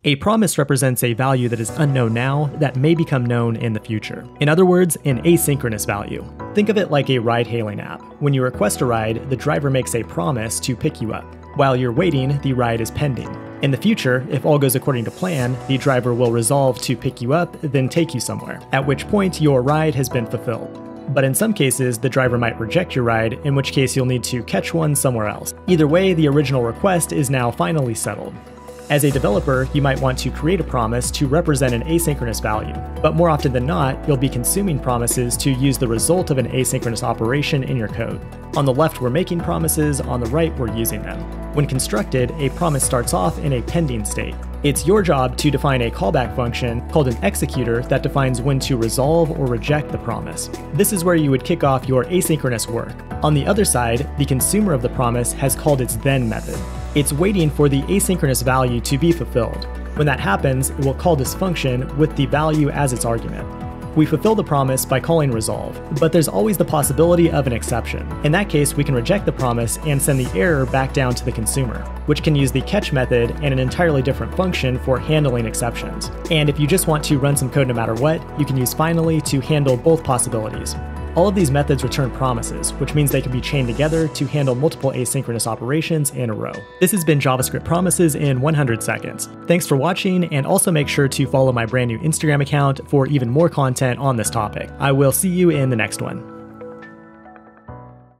A promise represents a value that is unknown now that may become known in the future. In other words, an asynchronous value. Think of it like a ride-hailing app. When you request a ride, the driver makes a promise to pick you up. While you're waiting, the ride is pending. In the future, if all goes according to plan, the driver will resolve to pick you up, then take you somewhere, at which point your ride has been fulfilled. But in some cases, the driver might reject your ride, in which case you'll need to catch one somewhere else. Either way, the original request is now finally settled. As a developer, you might want to create a promise to represent an asynchronous value, but more often than not, you'll be consuming promises to use the result of an asynchronous operation in your code. On the left, we're making promises, on the right, we're using them. When constructed, a promise starts off in a pending state. It's your job to define a callback function called an executor that defines when to resolve or reject the promise. This is where you would kick off your asynchronous work. On the other side, the consumer of the promise has called its then method. It's waiting for the asynchronous value to be fulfilled. When that happens, it will call this function with the value as its argument. We fulfill the promise by calling resolve, but there's always the possibility of an exception. In that case, we can reject the promise and send the error back down to the consumer, which can use the catch method and an entirely different function for handling exceptions. And if you just want to run some code no matter what, you can use finally to handle both possibilities. All of these methods return promises, which means they can be chained together to handle multiple asynchronous operations in a row. This has been JavaScript Promises in 100 seconds. Thanks for watching, and also make sure to follow my brand new Instagram account for even more content on this topic. I will see you in the next one.